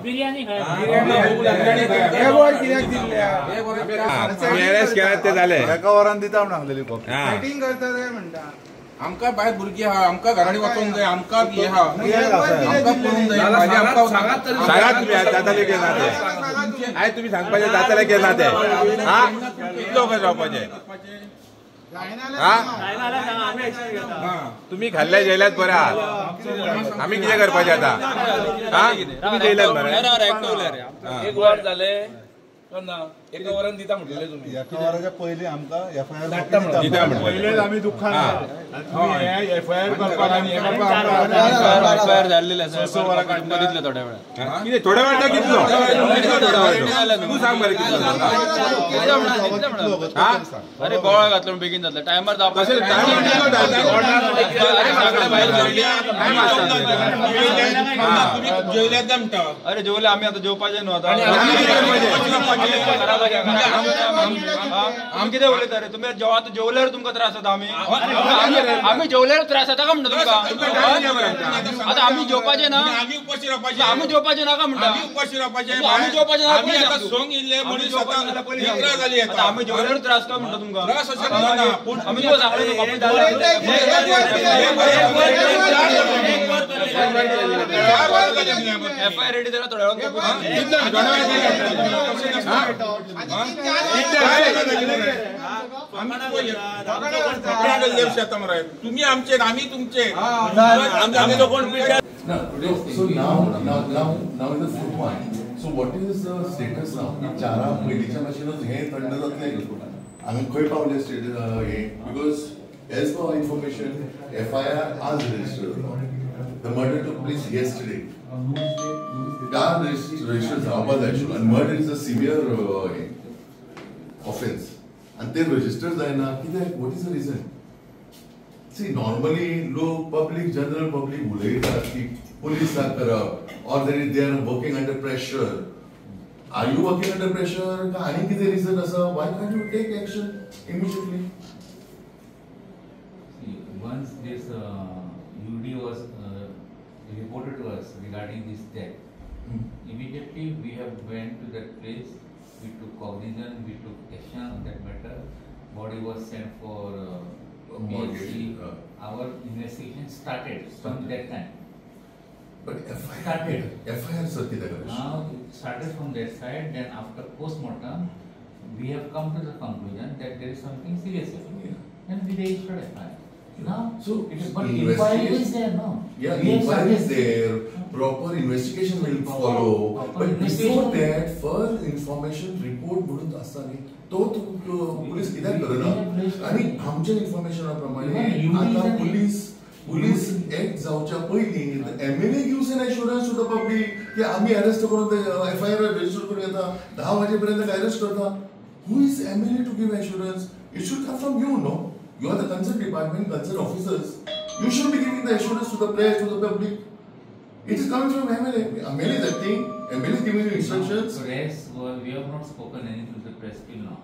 बिर्याणी ते झाले एका वरान दिता म्हणून सांगलेली मीटिंग करता ते म्हणटा आमका बाहेर भुरगी हा आमका घराणी वाचून जाय आमका हे हा आमका पळून जाय माझे आमका सांगा तुम्ही जाताले की ना ते आय तुम्ही सांगपाचे जाताले की ना ते हा कितलो काय जावपाचे तुम्ही खाल्ल्या जेयल्यात बरं आहात आम्ही किती करपाचे आता हा तुम्ही जेयल्यात बरं एक वर झाले एका वरान दिता म्हटले तुम्ही एका वराच्या पयलीं आमकां एफआयआर दिता म्हणले पयलेच आमी दुखान एफआयआर करपाक आनी एफआयआर जाल्लेले आसा दितले थोड्या वेळान किती थोड्या वेळ कितलो तू सांग बरं कितलो अरे बोळा घातलो बेगीन जातले टायमार जावपाक अरे जेवले आम्ही आता जेवपाचे न्हू आता आम्ही किती उलयता रे तुम्ही जेव्हा जेवल्यावर तुमका त्रास जाता आम्ही जेवल्यावर त्रास जाता का म्हणता तुमका आता आम्ही जेवपाचे ना आम्ही जेवपाचे ना का म्हणता आम्ही जेवपाचे ना आम्ही जेवल्यावर त्रास का म्हणता तुमका आम्ही तुका सांगले एफआयआर रेडी झाला थोड्या तुम्ही आमचे आम्ही तुमचे So now in the fourth one. So what is the status now? चारा पहिलीच्या मशीनच हे थंड जातले आम्ही खंय पावले स्टेटस हे because as per our information FIR आज registered the murder took place yesterday. That registered जावपाक जाय आशिल्लो and murder is a severe offense and they register जायना कित्याक what is the reason? See, normally, low public, general public, police are corrupt, or they are working under pressure. Are you working under pressure? Any reason? Why can't you take action immediately? See, once this UD was reported to us regarding this death, immediately we have went to that place. We took cognizance, we took action on that matter. Body was sent for. Our investigation started from that time. But FIR now it started from that side. Then after post-mortem, we have come to the conclusion that there is something serious here, and we registered FIR. Now, so but inquiry is there now. Yeah, inquiry is there. Proper investigation will follow. But before that, first information report म्हणून असताना तो police कित्याक करना आणि आमच्या इन्फॉर्मेशना प्रमाणे आता police act जावच्या पयलीं MLA gives an assurance to the public की आम्ही अरेस्ट करून FIR रजिस्टर करून येता 10 वाजेपर्यंत अरेस्ट करता. Who is MLA to give assurance? It should come from you, no? You are the concerned department, concerned officers. You should be giving the assurance to the press, to the public. It is coming from MLA. MLA is acting. MLA is giving you instructions. Press, we have not spoken anything to the press till now.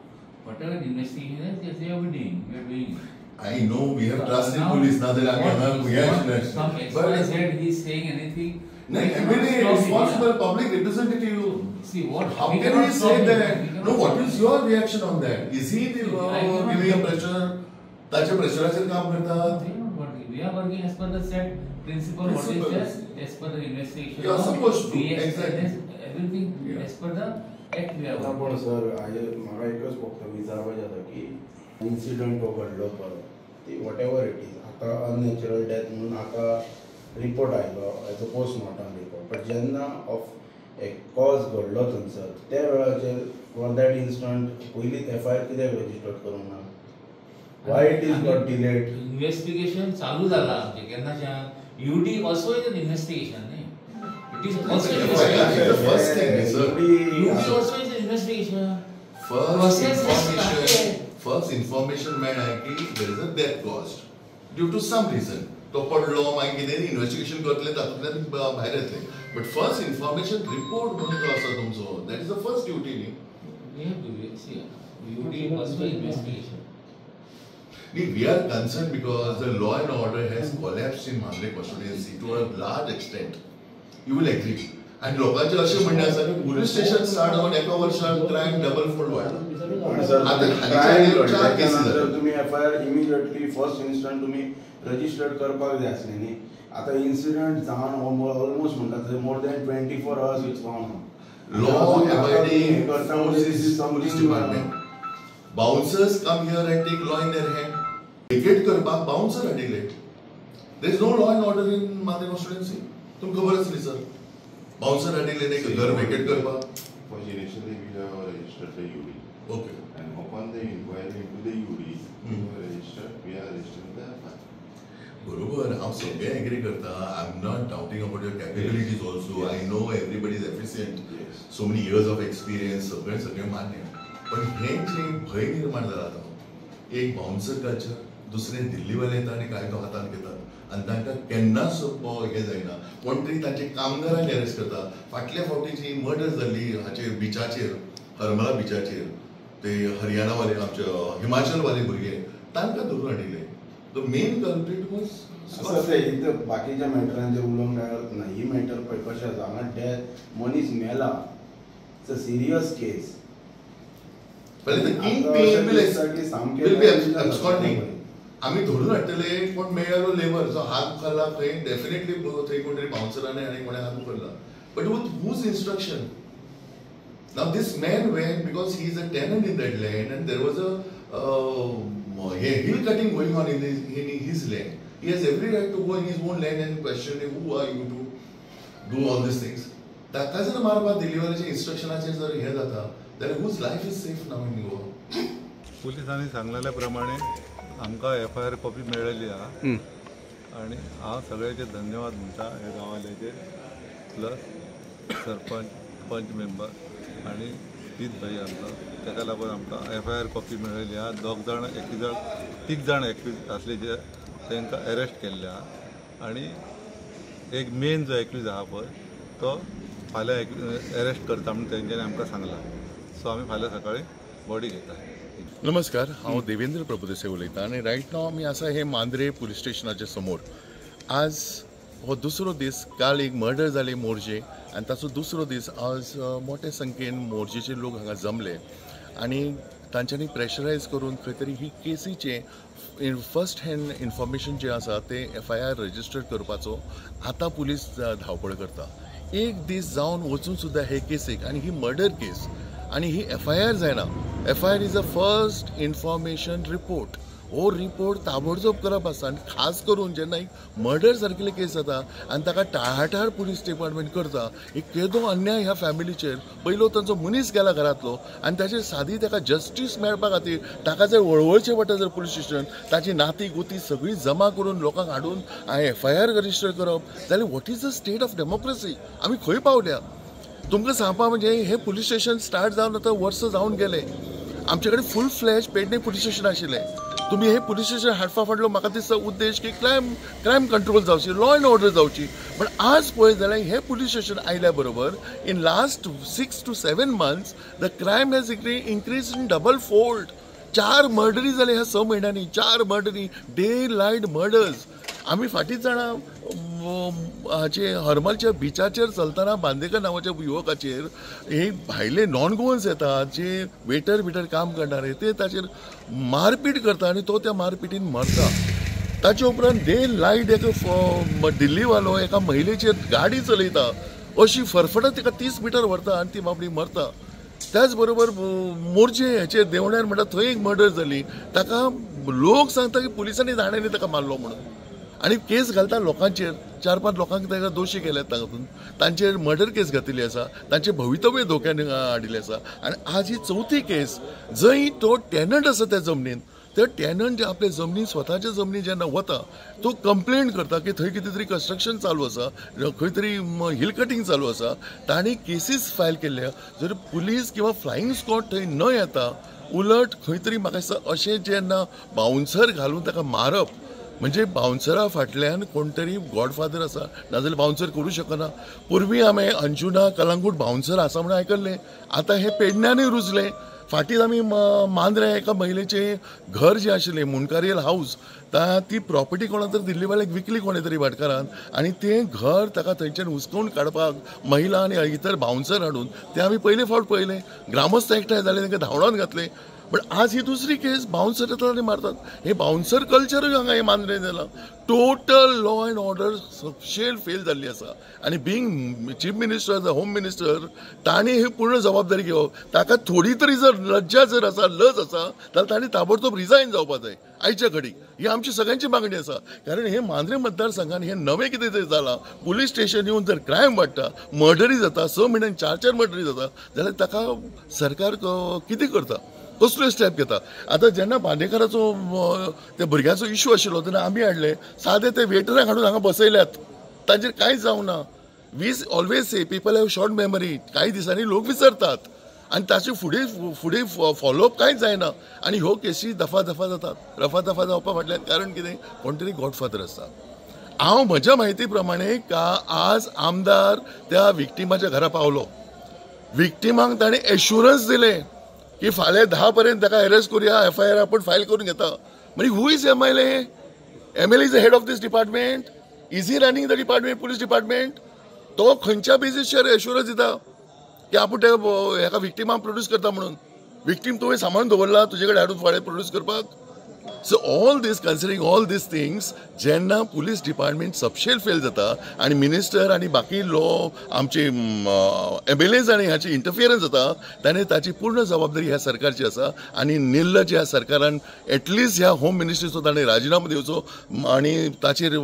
Whatever investigation is, yes, we are doing. We are doing. I know we have trust in police. Now that I am reaction. Some expert said he is saying anything. No, MLA responsible public representative. See what? How can he say that? No, what is your reaction on that? Is he giving a pressure? त्याच्या प्रेशराचेर काम करतात. We are working as per the set principle. What is just as per the investigation. You are supposed to. Exactly. Everything as per the act we are working. पण sir म्हाका एकच फक्त विचारपाचें जाता की incident तो घडलो पळय ती वॉट एवर इट इज आतां अननॅचरल डेथ म्हणून आतां रिपोर्ट आयलो as a postmortem report but जेन्ना ऑफ एक कॉज घडलो थंयसर त्या वेळाचेर फॉर दॅट इन्स्टंट पयलींच FIR कित्याक रजिस्टर करूंक ना. Why it is got delayed? Investigation चालू झाला आमचे केन्नाच्यान. UD also is an investigation. It is also an investigation. The first thing is UD also is an investigation. First information मेळ्ळा की there is a death caused due to some reason. तो पडलो मागीर कितें investigation करतले तातूंतल्यान भायर येतले. But first information report म्हणून जो आसा तुमचो that is the first duty न्ही. We have to see UD also investigation. We are concerned because the law and order has collapsed in Mandre constituency to a large extent. You will agree. And लोकांचे असे म्हणणे आसा की police station start जावन एका वर्षात crime double fold वाडला. तुम्ही FIR इमिडिएटली फर्स्ट इन्स्टंट तुम्ही रजिस्टर्ड करपाक जाय आसले न्ही. आता इन्सिडेंट जावन ऑलमोस्ट म्हणटात more than 24 hours it's gone. Law abiding forces police department. Bouncers come here and take law in their hand. Vacate करपाक bouncer हाडिले. There is no law and order in Mandre constituency. तुमकां खबर आसली sir. Bouncer हाडिले नाही घर vacate करपाक. First initially we have registered the UD. Okay. And upon the inquiry into the UD, we are registering the FIR. बरोबर हांव सगळे agree करता. I am not doubting about your capabilities also. I know everybody is efficient. So many years of experience सगळे मान्य. पण हे जे भय निर्माण जाला आता, एक बाउन्सर कल्चर, दुसरे दिल्लीवाले येतात आणि कायदो हातान घेतात आणि तांकां केन्नाच हे जायना. कोण तरी तांचे कामगारांक अरेस्ट करता. फाटल्या फावटी जी मर्डर जाल्ली हाचेर बिचाचेर, हरमला बिचाचेर, ते हरियाणावाले आमचे हिमाचलवाले भुरगे तांकां धरून हाडिले. The main culprit was इथं बाकीच्या मॅटरांचे उलोवंक मेळत ना. ही मॅटर पळय कशें आसा, हांगा डेथ मनीस मेला. इट्स अ सिरियस केस. आम्ही धरून हाडटले कोण मेळ्ळो लेबर जो हात उखल्ला थंय डेफिनेटली थंय कोण तरी बाउन्सरांनी आनी कोणें हात उखल्ला. But with whose instruction? Now this man went because he is a tenant in that land and there was a hill cutting going on in his land. He has every right to go in his own land and question who are you to do all these things. ताका जर मारपाक दिल्लीवाल्याच्या इंस्ट्रक्शनाचेर जर हे जाता जाल्यार whose life is safe now in Goa? पुलिसांनी सांगलेल्या प्रमाणे आमकां FIR कॉपी मेळ्ळेली आहा आनी हांव सगळ्याचे धन्यवाद म्हणटा हे गांवाल्याचे प्लस सरपंच पंच मेंबर आनी तीच भाई आमकां. ताका लागून आमकां FIR कॉपी मेळ्ळेली आहा. तीग जाण एक्यूज आसले जे तांकां अरेस्ट केल्ले आहा आनी एक मेन जो एक्यूज आहा पळय तो फाल्यां अरेस्ट करता म्हणून तेंच्यांनी आमकां सांगला. सो आमी फाल्यां सकाळीं बॉडी घेता. नमस्कार, हांव देवेंद्र प्रभुदेसाय उलयतां आनी रायट नाव आमी आसा हे मांद्रे पुलीस स्टेशनाच्या समोर. आज हो दुसरो दीस. काल एक मर्डर जाले मोर्जे आनी ताचो दुसरो दीस. आज मोठ्या संख्येन मोर्जेचे लोक हांगा जमले आनी तांच्यांनी प्रेशरायज करून खंय तरी ही केसीचे फर्स्ट हँड इन्फॉर्मेशन जे आसा ते FIR रजिस्टर करपाचो आतां पुलीस धांवपळ करता. एक दीस जावन वचून सुद्दां हे केसीक आनी ही मर्डर केस आनी ही FIR जायना. FIR is a first information report. हो रिपोर्ट ताबडतोब करप आसता आनी खास करून जेन्ना एक मर्डर सारकेले केस जाता आनी ताका टाळाटाळ पुलीस डिपार्टमेंट करता, एक केदो अन्याय ह्या फॅमिलीचेर. पयलो तांचो मनीस गेला घरांतलो आनी ताचेर सादी ताका जस्टीस मेळपा खातीर ताका जर वळवळचें पडटा जर पुलीस स्टेशन ताची नाती गोती सगळी जमा करून लोकांक हाडून FIR रजिस्टर करप जाल्यार what is the state of democracy? आमी खंय पावल्या? तुमकां सांगपा म्हणजे हे पुलीस स्टेशन स्टार्ट जावन आतां वर्स जावन गेले. आमचे कडेन फूल फ्लॅश पेडणे पुलीस स्टेशन आशिल्लें. तुम्ही हे पुलीस स्टेशन हाडपा फाटलो म्हाका दिसता उद्देश की क्रायम कंट्रोल जावची, लॉ अँड ऑर्डर जावची. पण आज पळयत जाल्यार हे पुलीस स्टेशन आयल्या बरोबर in last 6 to 7 months the crime has increase in double fold. 4 मर्डरी जाले ह्या 6 म्हयन्यांनी. 4 मर्डरी, डे लायट मर्डर्स. आमी फाटींच जाणा हाचे हरमलच्या बिचाचेर चलतना बांदेकर नांवाच्या युवकाचेर हे भायले नॉन गोवन्स येतात जे वेटर बिटर काम करणारे ते ताचेर मारपीट करता आनी तो त्या मारपिटीन मरता. ताचे उपरांत डे लायट एक दिल्लीवालो एका महिलेचेर गाडी चलयता अशी फरफटत तिका 30 मीटर व्हरता आनी ती बाबडी मरता. त्याच बरोबर मोर्जे हेचेर देवण्यार म्हणटा थंय एक मर्डर जाली. ताका लोक सांगता की पुलिसांनी जाण्यानी ताका मारलो म्हणून आनी केस घालता लोकांचेर. 4-5 लोकांक ताका दोशी केल्यात तातूंत. तांचेर मर्डर केस घातिल्ली आसा. तांचे भवितव्य धोक्यान हाडिल्लें आसा. आनी आज ही 4थी केस जंय तो टेनंट आसा त्या जमनीन. ते टेनंट जे आपले जमनी स्वताच्या जमनी जेन्ना वता तो कंप्लेंट करता की थंय कितें तरी कंस्ट्रक्शन चालू आसा, खंय तरी हिल कटींग चालू आसा. तांणी केसीस फायल केल्ल्या. जर पुलीस किंवा फ्लायींग स्क्वॉड थंय न येता उलट खंय तरी म्हाका दिसता अशें जेन्ना बाउन्सर घालून ताका मारप म्हणजे बाउन्सरा फाटल्यान कोण तरी गॉडफादर आसा नाजाल्यार बाउन्सर करूं शकना. पूर्वी आमी अंजुना कलंगूट बाउन्सर आसा म्हणून आयकल्लें. आतां हे पेडण्यांनी रुजलें. फाटीं आमी मांद्रे एका महिलेचें घर जें आशिल्लें मुनकारियल हाऊस ती प्रॉपर्टी कोणा तरी दिल्ली वाल्याक विकली कोणे तरी भाटकारान आनी तें घर ताका थंयच्यान हुसकून काडपाक महिला आनी इतर बाउन्सर हाडून तें आमी पयले फावट पळयलें. ग्रामस्थ एकठांय जाले तांकां धांवडावन घातले. बट आज ही दुसरी केस बाउन्सर येतात आनी मारतात. हे बाउन्सर कल्चरूय हांगा हे मांद्रे जालां. Total law and order subshell fail जाल्ली आसा आनी being chief minister the home minister तांणी ही पूर्ण जबाबदारी घेवप. ताका थोडी तरी जर लज्जा जर आसा लज आसा जाल्यार तांणी ताबडतोब रिजायन जावपाक जाय आयच्या घडीक. ही आमची सगळ्यांची मागणी आसा. कारण हे मांद्रे मतदारसंघान हे नवें कितें तरी जालां. पुलीस स्टेशन येवन जर क्रायम वाडटा मर्डरी जाता 6 म्हयन्यान 4 मर्डरी जाता जाल्यार ताका सरकार कितें करता कसलो स्टेप घेता. आतां जेन्ना बांदेकराचो त्या भुरग्याचो इश्यू आशिल्लो तेन्ना आमी हाडले सादे ते वेटराक हाडून हांगा बसयल्यात तांचेर कांयच जावना. We always say people have short memory. कांय दिसांनी लोक विसरतात आनी ताचे फुडें फॉलोअप कांयच जायना आनी ह्यो केसी दफा दफा जातात. रफा दफा जावपा फाटल्यान कारण कितें कोण तरी गॉडफादर आसता. हांव म्हज्या म्हायती प्रमाणे आज आमदार त्या विक्टिमाच्या घरा पावलो. विक्टिमाक ताणें एश्युरन्स दिले की फाल्यां 10 पर्यंत ताका अरेस्ट करुया FIR आपण फायल करून घेता. म्हणजे who is MLA? MLA is the head of this department. Is he running the department police department? तो खंयच्या बेजीसचेर एश्युरन्स दिता की आपूण हेका विक्टिमाक प्रोड्यूस करता म्हणून? विक्टीम तुवें सांबाळून दवरला तुजे कडेन हाडून फाल्यां प्रोड्यूस करपाक? So all these considering all these things जेन्ना पुलीस डिपार्टमेंट सबशेल फेल जाता आनी मिनिस्टर आनी बाकी लॉ आमचे MLAs आनी हाची इंटरफियरन्स जाता ताणें ताची पूर्ण जबाबदारी ह्या सरकारची आसा. आनी निर्लज ह्या सरकारान एटलिस्ट ह्या होम मिनिस्ट्रीचो ताणें राजिनामो दिवचो आनी ताचेर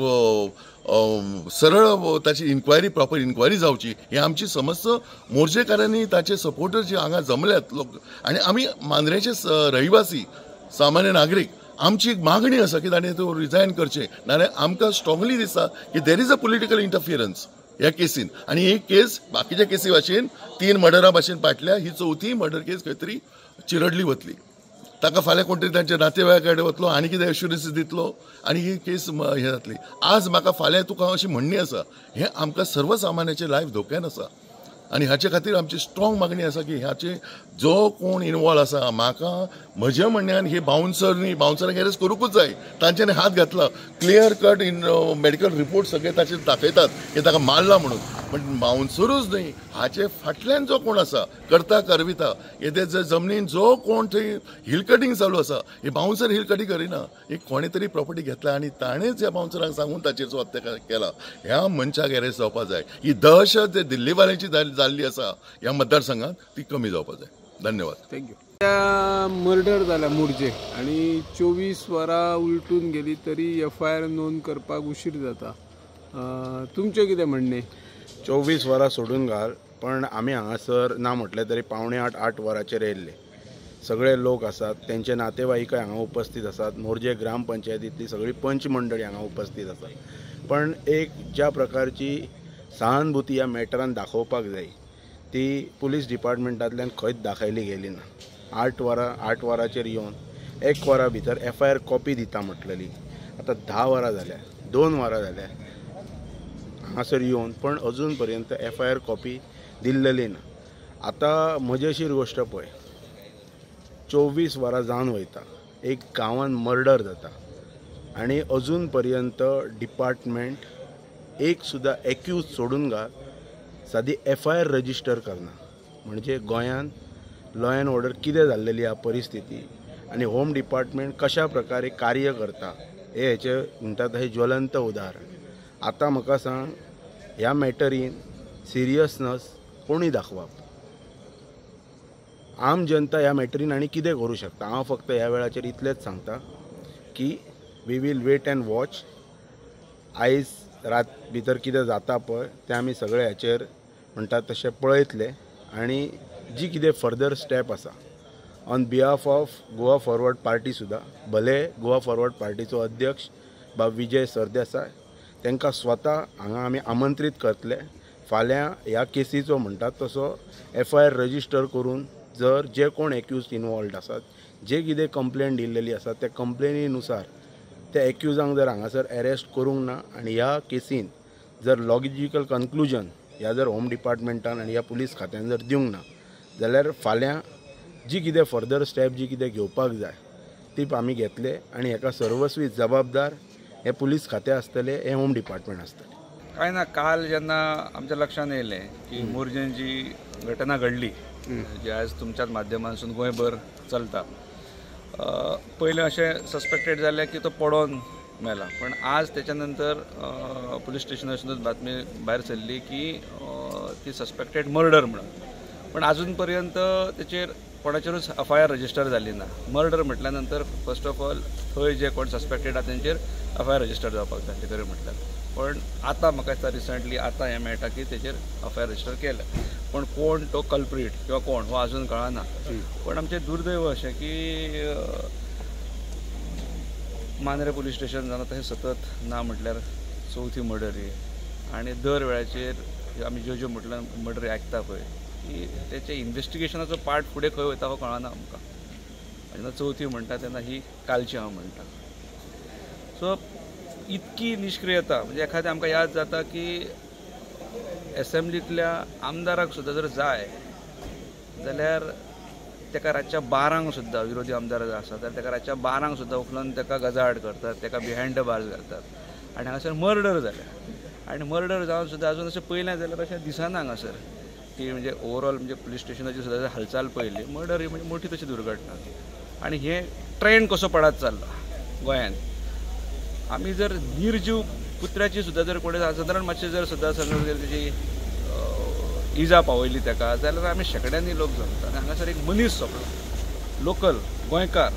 सरळ ताची इन्क्वायरी प्रॉपर इन्क्वायरी जावची. हे आमची समस्त मोर्चेकारांनी ताचे सपोर्टर जे हांगा जमल्यात लोक आनी आमी मांद्रेचे रहिवासी सामान्य नागरीक आमची एक मागणी आसा की ताणें तो रिजायन करचें. नाल्यार आमकां स्ट्रॉंगली दिसता की देर इज अ पॉलिटिकल इंटरफियरन्स ह्या केसीन. आनी ही केस बाकीच्या केसी भाशेन 3 मर्डरा भाशेन पाटल्या. ही 4थी मर्डर केस खंय तरी चिरडली वतली. ताका फाल्यां कोण तरी तांच्या नातेवाईका कडेन वतलो आनी कितें एश्युरन्सीस दितलो आनी ही केस हे जातली. आज म्हाका फाल्यां तुका अशी म्हणणी आसा हें आमकां सर्वसामान्याचें लायफ धोक्यान आसा आनी हाचे खातीर आमची स्ट्रॉंग मागणी आसा की ह्याचे जो कोण इनवॉल्व आसा म्हाका म्हज्या म्हणण्यान हे बाउन्सरांक अरेस्ट करूंकूच जाय. तांच्यानी हात घातला clear cut in medical report सगळे ताचेर दाखयतात की ताका मारला म्हणून. पण बाउन्सरूच न्हय हाचे फाटल्यान जो कोण आसा करता करविता हे जमनीन जो कोण थंय हिल कटींग चालू आसा हे बाउन्सर हिल कटींग करिना. एक कोणे तरी प्रॉपर्टी घेतला आनी ताणेंच ह्या बाउन्सरांक सांगून ताचेर हत्या केला. ह्या मनशाक अरेस्ट जावपाक जाय. ही दहशत दिल्लीवाल्यांची जाल्ली आसा ह्या मतदारसंघात ती कमी जावपाक जाय. धन्यवाद. थँक्यू. त्या मर्डर जाला मुर्जे आनी 24 वरां उलटून गेली तरी FIR नोंद करपाक उशीर जाता. तुमचें कितें म्हणणें? 24 वरां सोडून घाल पण आमी हांगासर ना म्हटलें तरी 7:45-8 वरांचेर येयल्ले. सगळे लोक आसात तेंचे नातेवाईकय हांगा उपस्थित आसात. मोर्जे ग्रामपंचायतींतली सगळी पंच मंडळी हांगा उपस्थित आसात. पण एक ज्या प्रकारची सहानुभूती ह्या मॅटरान दाखोवपाक जाय ती पुलीस डिपार्टमेंटांतल्यान खंयच दाखयली गेली ना. 8 वरांचेर येवन 1 वरा भितर FIR कॉपी दिता म्हटलेली. आतां 10 वरां जाल्या 2 वरां जाल्या हांगासर येवन पण अजून पर्यंत FIR कॉपी दिल्लेली ना. आतां मजेशीर गोश्ट पळय 24 वरां जावन वयता एक गांवांत मर्डर जाता आनी अजून पर्यंत डिपार्टमेंट एक सुद्दां एक्यूज सोडून घाल सादी FIR रजिस्टर करना. म्हणजे गोंयांत लॉ अँड ऑर्डर कितें जाल्लेली ह्या परिस्थिती आनी होम डिपार्टमेंट कशा प्रकारे कार्य करता हेचे म्हणटात हे ज्वलंत उदाहरण. आतां म्हाका सांग ह्या मॅटरीन सिरियसनस कोणी दाखवप? आम जनता ह्या मॅटरीन आनी कितें करूं शकता? हांव फक्त ह्या वेळाचेर इतलेंच सांगता की we will wait and watch. आयज रात भितर कितें जाता पळय तें आमी सगळे हाचेर म्हणटात तशें पळयतले आनी जी कितें फर्दर स्टेप आसा on behalf of Goa forward party सुद्दां भले गोवा फॉरवर्ड पार्टीचो अध्यक्ष बाब विजय सरदेसाय तांकां स्वता हांगा आमी आमंत्रीत करतले. फाल्यां ह्या केसीचो म्हणटात तसो FIR रजिस्टर करून जर जे कोण एक्यूज इनवॉल्ड आसात जे कितें कंप्लेन दिल्लेली आसा त्या कंप्लेनीनुसार त्या एक्यूजांक जर हांगासर अरेस्ट करूंक ना आनी ह्या केसीन जर लॉजिकल कन्क्लुजन ह्या जर होम डिपार्टमेंटान आनी ह्या पुलीस खात्यान जर दिवंक ना जाल्यार फाल्यां जी कितें फर्दर स्टेप जी कितें घेवपाक जाय ती आमी घेतले आनी हेका सर्वस्वी जबाबदार हे पुलीस खातें आसतले, हे होम डिपार्टमेंट आसतले. काय ना, काल जेन्ना आमच्या लक्षांत येयलें की मोरजेन जी घटना घडली जी आज तुमच्याच माध्यमांतसून गोंयभर चलता, पयलें अशें सस्पेक्टेड जालें की तो पडोन मेला, पण आज त्याच्या नंतर पुलीस स्टेशनासूनच बातमी भायर सरली की ती सस्पेक्टेड मर्डर म्हणून. पण अजून पर्यंत त्याचेर कोणाचेरूच FIR रजिस्टर जाली ना. मर्डर म्हटल्या नंतर फर्स्ट ऑफ ऑल थंय जे कोण सस्पेक्टेड आसा तेंचेर FIR रजिस्टर जावपाक जाय ते खरें म्हटल्यार. पण आतां म्हाका दिसता रिसंटली आतां हें मेळटा की तेचेर FIR रजिस्टर केलें, पण कोण तो कल्प्रीट किंवा कोण हो अजून कळना. पण आमचें दुर्दैव अशें की मांद्रे पुलीस स्टेशन जावन तशें सतत ना म्हटल्यार चवथी मर्डर ही, आनी दर वेळाचेर आमी ज्यो म्हटल्यार मर्डरी आयकता पळय की तेचे इन्व्हेस्टिगेशनाचो पार्ट फुडें खंय वयता हो कळना आमकां. जेन्ना चवथी म्हणटा तेन्ना ही कालची हांव म्हणटा. सो इतकी निश्क्रियता म्हणजे एखादें आमकां याद जाता की एसेंब्लींतल्या आमदाराक सुद्दां जर जाय जाल्यार तेका रातच्या 12 सुद्दां विरोधी आमदार जर आसा जाल्यार तेका रातच्या 12 सुद्दां उखलून तेका गजाआड करतात, तेका बिहायंड द बार्स घालतात. आनी हांगासर मर्डर जाल्या आनी मर्डर जावन सुद्दां अजून अशें पयलें जाल्यार अशें दिसना हांगासर की म्हणजे ओवरऑल म्हणजे पुलीस स्टेशनाची सुद्दां हालचाल पळयली मर्डर ही म्हणजे मोठी तशी दुर्घटना. आनी हे ट्रेंड कसो पडत चालला गोंयांत. आमी जर निर्जीव कुत्र्याची सुद्दां जर कोणी सादारण मातशें जर सुद्दां समज जर तेजी इजा पावयली तेका जाल्यार आमी शेकड्यांनी लोक जमता. आनी हांगासर एक मनीस सोंपलो, लोकल गोंयकार,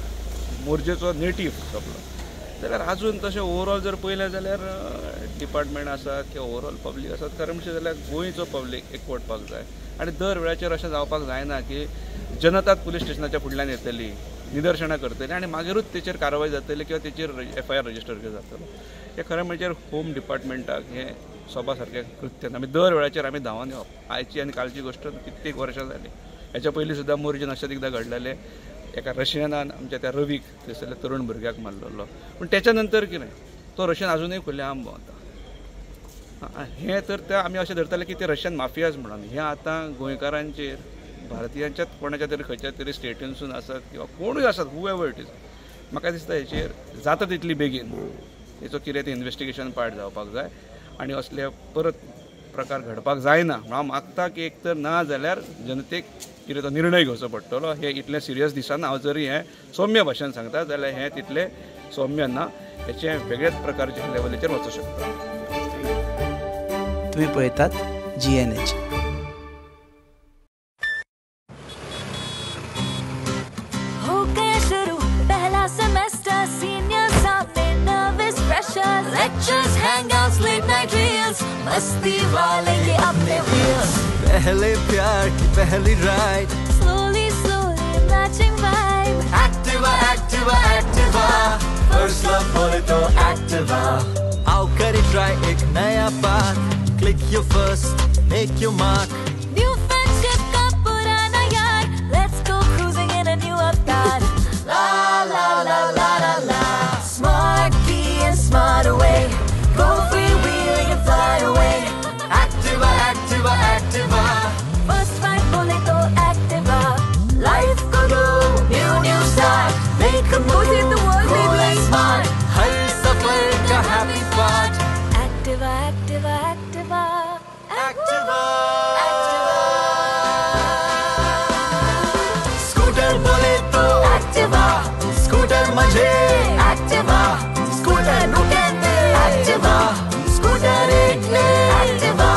मोरजेचो नेटीव सोंपलो. जाल्यार अजून तशें ओवरऑल जर पळयलें जाल्यार डिपार्टमेंट आसा किंवा ओवरऑल पब्लीक आसा खरें म्हणचें जाल्यार गोंयचो पब्लीक एकवटपाक जाय. आनी दर वेळाचेर अशें जावपाक जायना की जनताच पुलीस स्टेशनाच्या फुडल्यान येतली, निदर्शनां करतली आनी मागीरूच तेचेर कारवाय जातली किंवा तेचेर FIR रजिस्टर जातलो. हे खरें म्हणजे होम डिपार्टमेंटाक हें सोबा सारकें कृत्य ना. आमी दर वेळाचेर आमी धांवन येवप. आयची आनी कालची गोश्ट कित्येक वर्सां जाली. हेच्या पयलीं सुद्दां मोरजेन अशेंच एकदां घडलेलें. एका रशियनान आमच्या त्या रवीक थंयसरल्या तरूण भुरग्याक मारलेलो. पूण तेच्या नंतर कितें तो रशियन अजूनय खुले आम भोंवता. हें तर ते आमी अशें धरताले की ते रशियन माफियाज म्हणून. हें आतां गोंयकारांचेर भारतीयांच्याच कोणाच्या तरी खंयच्या तरी स्टेटीनसून आसत किंवा कोणूय आसत हुएवर इट इज, म्हाका दिसता हेचेर जाता तितली बेगीन हेचो कितें तें इन्व्हेस्टिगेशन पार्ट जावपाक जाय आनी असले परत प्रकार घडपाक जायना. हांव मागता की एक तर ना जाल्यार जनतेक कितें तो निर्णय घेवचो पडटलो. हे इतलें सिरियस दिसना. हांव जरी हें सौम्य भाशेन सांगता जाल्यार हें तितलें सौम्य ना. हेचें वेगळ्याच प्रकारच्या लेवलीचेर वचूं शकता. तुम्ही पळयतात GNH. Lectures, hangouts, late night reels, मस्ती वाले ये अपने wheels. पहले प्यार की पहली ride, slowly slowly matching vibe. Activa, Activa, Activa, first love बोले तो Activa. आओ करें try एक नया path, click your first, make your mark. New friendship का पुराना यार, let's go cruising in a new avatar. La la la la la la, smart key and smart away. Go freewheeling and fly away. Activa, Activa, Activa. First fight बोले तो Activa. Life को दो new start. Make a move in the world, baby. Smart. हर सफर का happy part. Activa, Activa, Activa. Activa. Activa. Scooter बोले तो Activa. Scooter मजे Activa. Scooter रुके Activa, scooter एक ले Activa.